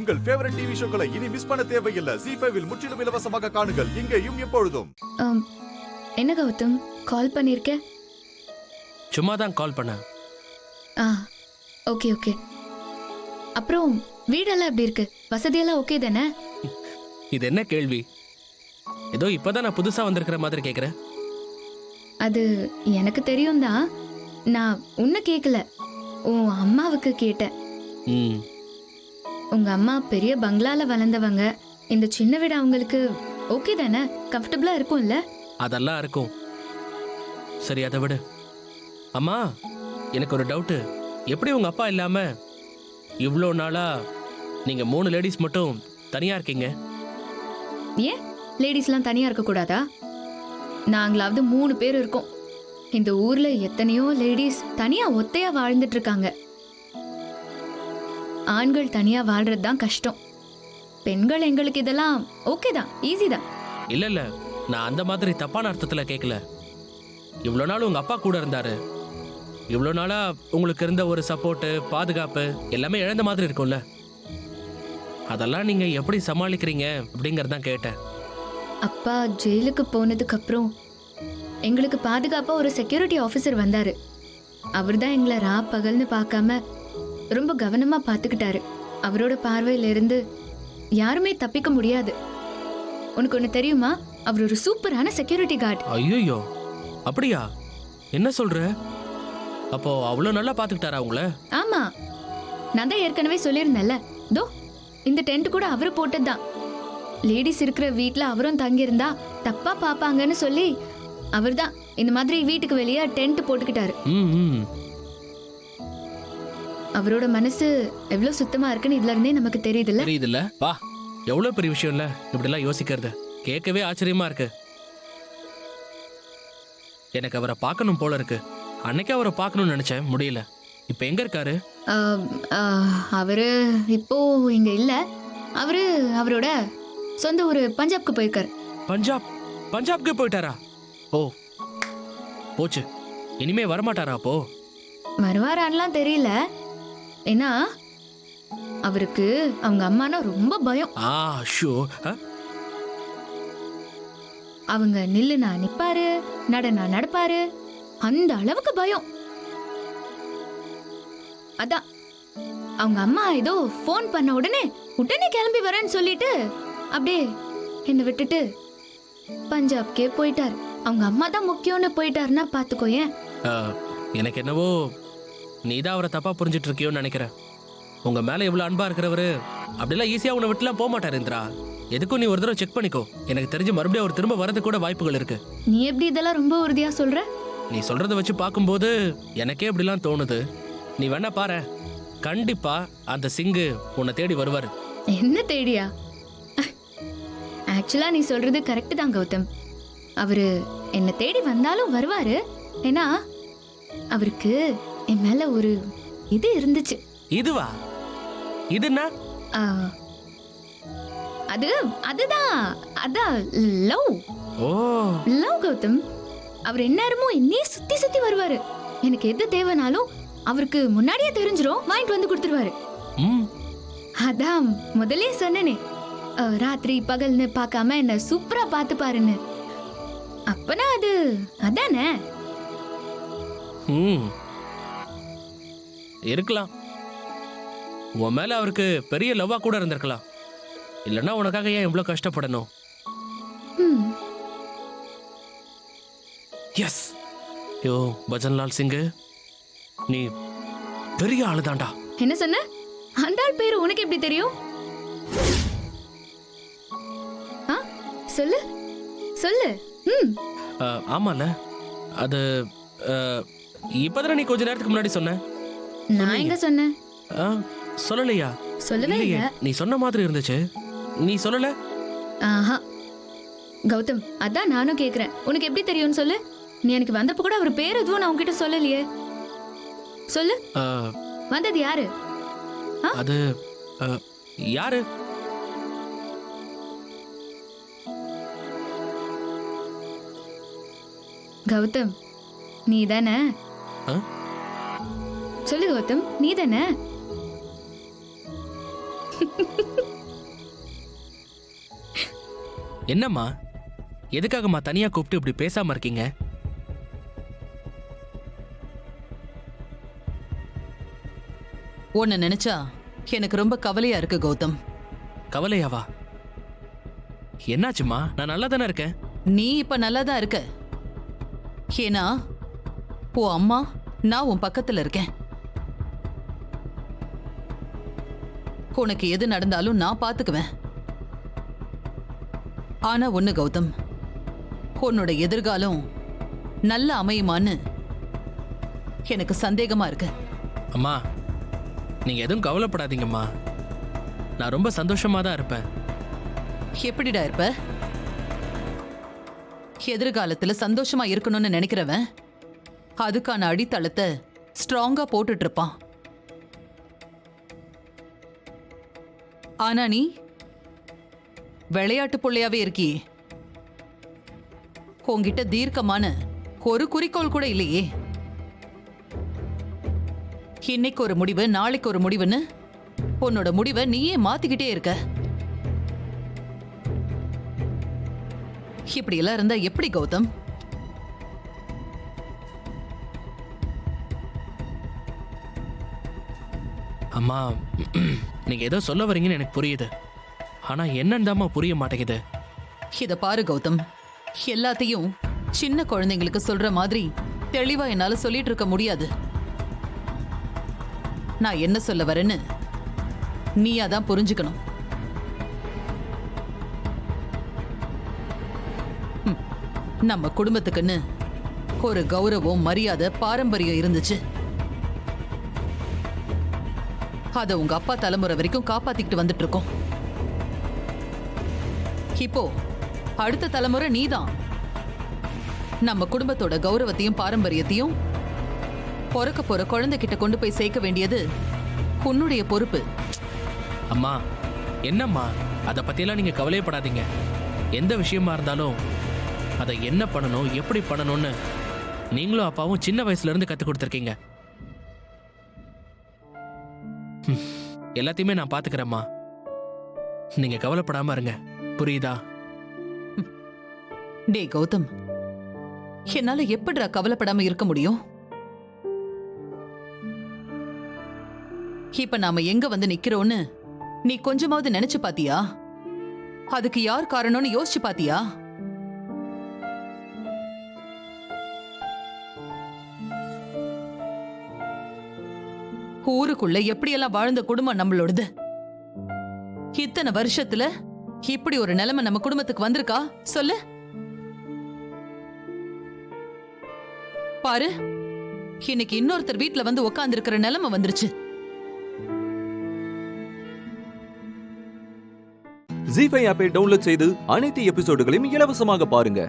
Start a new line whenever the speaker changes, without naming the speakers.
உங்கள் favourite TV ஷோக்களை இனி miss பண்ண தேவையில்லை. ஜீ5 இல் முற்றிலும் இலவசமாக காணுங்கள். இங்கேயும் எப்பொழுதும்.
என்ன கௌதம் கால் பண்ணிருக்க?
சும்மா தான் கால் பண்ண.
Okay okay. அப்புறம் வீடெல்லாம் எப்படி இருக்கு? வசதியெல்லாம் ஓகே தானே?
இது என்ன கேள்வி? ஏதோ இப்பதான் நான் புதுசா வந்திருக்கிற மாதிரி கேக்குறேன்.
அது எனக்கு தெரியும் தான். நான் உன்னை கேட்கல, உன் அம்மாவுக்கு கேட்டேன். உங்க அம்மா பெரிய பங்களால வளர்ந்தவங்க. இந்த சின்ன வீடு அவங்களுக்கு ஓகே தானே? கம்ஃபர்டபுளா இருக்கும்ல?
அதெல்லாம் இருக்கும். சரி அதை விடு. அம்மா, எனக்கு ஒரு டவுட்டு. எப்படி உங்க அப்பா இல்லாம இவ்வளோ நாளா நீங்க 3 லேடிஸ் மட்டும் தனியா இருக்கீங்க?
ஏன் லேடிஸ்லாம் தனியா இருக்க கூடாதா? நாங்களாவது 3 பேர் இருக்கோம். இந்த ஊர்ல எத்தனையோ லேடிஸ் தனியா ஒத்தையா வாழ்ந்துட்டு இருக்காங்க. ஆண்கள் தனியா வாழ்றது தான் கஷ்டம். பெண்கள் எங்களுக்கு இதெல்லாம் ஓகே தான், ஈஸி தான்.
இல்ல இல்ல, நான் அந்த மாதிரி தப்பான அர்த்தத்துல கேட்கல. இவ்வளோ நாள் உங்க அப்பா கூட இருந்தாரு. இவ்வளோ நாளா உங்களுக்கு இருந்த ஒரு சப்போர்ட்டு, பாதுகாப்பு எல்லாமே இழந்த மாதிரி இருக்கும்ல. அதெல்லாம் நீங்க எப்படி சமாளிக்கிறீங்க அப்படிங்கறதான் கேட்டேன்.
அப்பா ஜெயிலுக்கு போனதுக்கு அப்புறம் எங்களுக்கு பாதுகாப்பா ஒரு செக்யூரிட்டி ஆஃபீஸர் வந்தாரு. அவர் தான் எங்களை ரா பகல்னு பார்க்காம ரொம்ப கவனமா பார்த்துக்கிட்டாரு. அவரோட பார்வையில இருந்து யாருமே தப்பிக்க முடியாது. உனக்கு ஒண்ணு தெரியுமா? அவர் ஒரு சூப்பரான செக்யூரிட்டி கார்டு.
ஐயோ, அப்படியா? என்ன சொல்ற? அப்போ அவ்வளோ நல்லா பார்த்துக்கிட்டாரா உங்கள?
ஆமா, நான் தான் ஏற்கனவே சொல்லியிருந்தேன்ல. தோ இந்த டென்ட் கூட அவரு போட்டதுதான். லேடிஸ் இருக்கிற வீட்ல அவரும் தங்கியிருந்தா தப்பா பாப்பாங்கன்னு சொல்லி அவர்தான் இந்த மாதிரி வீட்டுக்கு வெளியே டென்ட் போட்டுக்கிட்டாரு. அவரோட மனசு எவ்வளவு சுத்தமா இருக்குன்னு இதுல இருந்தே நமக்கு தெரியுதுல்ல.
வா, எவ்வளவு பெரிய விஷயம் இல்ல இப்படி எல்லாம் யோசிக்கிறது. கேட்கவே ஆச்சரியமா இருக்கு. எனக்கு அவரை பார்க்கணும் போல இருக்கு. அன்னைக்கு அவரை பார்க்கணும்னு நினைச்சேன், முடியல. இப்ப எங்க இருக்காரு?
அவரு இப்போ இங்க இல்ல. அவரு அவரோட சொந்த ஊரு பஞ்சாப்க்கு போயிருக்காரு.
பஞ்சாப்க்கு போயிட்டாரா? ஓ, போச்சு. இனிமே வரமாட்டாரா? அப்போ
வருவாரான்லாம் தெரியல. ஏன்னா அவருக்கு அவங்க அம்மானா ரொம்ப பயம். அவங்க நில்லுனா நிப்பாரு, நடனா நடப்பாரு, அந்த அளவுக்கு பயம். அதான் அவங்க அம்மா ஏதோ போன் பண்ண உடனே கிளம்பி வரேன்னு சொல்லிட்டு அப்படியே என்ன விட்டுட்டு பஞ்சாப்கே போயிட்டாரு. அவங்க அம்மா தான் முக்கியம்னு போயிட்டாருன்னா பாத்துக்கோயேன்.
எனக்கு என்னவோ நீதான் அவரை தப்பா புரிஞ்சிட்டு இருக்கியோன்னு நினைக்கிறேன். உங்க மேல இவ்வளவு அன்பா இருக்கிறவரு அப்படிலாம் ஈஸியா உன்னை விட்டுலாம் போக மாட்டாரு இந்திரா. எதுக்கும் நீ ஒரு தடவை செக் பண்ணிக்கோ. எனக்கு தெரிஞ்சு மறுபடியும் அவர் திரும்ப வரது கூட வாய்ப்புகள் இருக்கு.
நீ எப்படி இதெல்லாம் ரொம்ப உறுதியா சொல்ற?
நீ சொல்றத வச்சு பார்க்கும்போது எனக்கே அப்படிலாம் தோணுது. நீ வேணா பாரு, கண்டிப்பா அந்த சிங்கு உன்னை தேடி வருவாரு.
என்ன தேடியா? ஆக்சுவலா நீ சொல்றது கரெக்ட் தான் கௌதம். அவரு என்ன தேடி வந்தாலும் வருவாரு. ஏன்னா அவருக்கு என் மேல ஒரு இது இருந்துச்சு.
இதுவா? இதுனா?
அதான் லவ். ஓ, லவ் கௌதம். அவர் எந்நேரமும் என்னையே சுத்தி சுத்தி வருவாரு. எனக்கு எது தேவைனாலும் அவருக்கு முன்னாடியே தெரிஞ்சிரும், வாங்கிட்டு வந்து கொடுத்துருவாரு. அதான் முதலே சொன்னனே, ராத்திரி பகல்னு பார்க்காம என்ன சூப்பரா பார்த்து பாருன்னு. அப்பனா அது அதானே?
இருக்கலாம். உன் மேல அவருக்கு பெரிய லவ்வா கூட இருந்திருக்கலாம். இல்லன்னா உனக்காக ஏன் இவ்வளவு கஷ்டப்படணும்? எஸ் யோ பஜன்லால் சிங், நீ பெரிய ஆளுதான்டா.
என்ன சொன்ன? அந்த ஆள் பேரு உனக்கு எப்படி தெரியும்? சொல்லு சொல்லு.
ஆமால, அது இப்பதான் நீ கொஞ்ச நேரத்துக்கு முன்னாடி சொன்ன.
நான் எங்க சொன்னேன்?
சொல்லலையா?
சொல்லவே இல்ல.
நீ சொன்ன மாதிரி இருந்துச்சு. நீ சொல்லல.
ஆஹா கௌதம், அதான் நானும் கேக்குறேன். உனக்கு எப்படி தெரியும்னு சொல்லு. நீ எனக்கு வந்தப்ப கூட அவர் பேர் எதுவும் நான் உன்கிட்ட சொல்லலையே. சொல்லு, வந்தது யாரு?
அது யாரு?
கௌதம், நீ தானே? சொல்லு கௌதம், நீ தானே?
என்னம்மா, எதுக்காகம்மா தனியா கூப்பிட்டு இப்படி பேசாம இருக்கீங்க?
உன்னை நினைச்சா எனக்கு ரொம்ப கவலையா இருக்கு கௌதம்.
கவலையாவா? என்னாச்சுமா? நான் நல்லா தானே இருக்கேன்.
நீ இப்ப நல்லா தான் இருக்க. ஏன்னா உன் அம்மா நான் உன் பக்கத்துல இருக்கேன். உனக்கு எது நடந்தாலும் நான் பாத்துக்குவேன். ஆனா ஒண்ணு கௌதம், உன்னோட எதிர்காலம் நல்ல அமையுமான்னு எனக்கு சந்தேகமா இருக்கு.
அம்மா, நீங்க எதுவும் கவலைப்படாதீங்கம்மா. நான் ரொம்ப சந்தோஷமா தான் இருப்பேன்.
எப்படிடா இருப்ப? எதிர்காலத்துல சந்தோஷமா இருக்கணும்னு நினைக்கிறவன் அதுக்கான அடித்தளத்தை ஸ்ட்ராங்கா போட்டுட்டு இருப்பான். ஆனா நீ விளையாட்டு புள்ளையாவே இருக்கியே. உன்கிட்ட தீர்க்கமான ஒரு குறிக்கோள் கூட இல்லையே. இன்னைக்கு ஒரு முடிவு, நாளைக்கு ஒரு முடிவுன்னு உன்னோட முடிவை நீயே மாத்திக்கிட்டே இருக்க. இப்படி எல்லாம் இருந்தா எப்படி கௌதம்?
அம்மா, நீங்க ஏதோ சொல்ல வரீங்கன்னு எனக்கு புரியுது. ஆனா என்னன்னு தாம்மா புரிய மாட்டேங்குது.
இத பாரு கௌதம், எல்லாத்தையும் சின்ன குழந்தைங்களுக்கு சொல்ற மாதிரி தெளிவா என்னால சொல்லிட்டு இருக்க முடியாது. நான் என்ன சொல்ல வரேன்னு நீ அதான் புரிஞ்சுக்கணும். நம்ம குடும்பத்துக்குன்னு ஒரு கௌரவம், மரியாதை, பாரம்பரியம் இருந்துச்சு. அத உங்க அப்பா தலைமுறை வரைக்கும் காப்பாத்திக்கிட்டு வந்துட்டு இருக்கோம். இப்போ அடுத்த தலைமுறை நீதான் நம்ம குடும்பத்தோட கௌரவத்தையும் பாரம்பரியத்தையும் பிறக்க போற குழந்தைகிட்ட கொண்டு போய் சேர்க்க வேண்டியது உன்னுடைய பொறுப்பு.
அம்மா, என்னம்மா, அதை பத்தியெல்லாம் நீங்க கவலையப்படாதீங்க. எந்த விஷயமா இருந்தாலும் அதை என்ன பண்ணணும், எப்படி பண்ணணும்னு நீங்களும் அப்பாவும் சின்ன வயசுல இருந்து கத்து கொடுத்துருக்கீங்க. எல்லாத்தையுமே நான் பாத்துக்கிறேம்மா. நீங்க கவலைப்படாம இருங்க, புரியுதா?
டே கௌதம், என்னால எப்படிடா கவலைப்படாம இருக்க முடியும்? இப்ப நாம எங்க வந்து நிக்கிறோன்னு நீ கொஞ்சமாவது நினைச்சு பாத்தியா? அதுக்கு யார் காரணம்னு யோசிச்சு பாத்தியா? ஊருக்குள்ள எப்படியெல்லாம் வாழ்ந்த குடும்பம் நம்மளோடது. இத்தனை வருஷத்துல இப்படி ஒரு நிலைமை நம்ம குடும்பத்துக்கு வந்திருக்கா சொல்லு? பாரு, இன்னைக்கு இன்னொருத்தர் வீட்ல வந்து உட்கார்ந்து இருக்கிற நிலைமை வந்துருச்சு.
ஜீ5 ஆப்பை டவுன்லோட் செய்து அனைத்து எபிசோடுகளையும் இலவசமாக பாருங்க.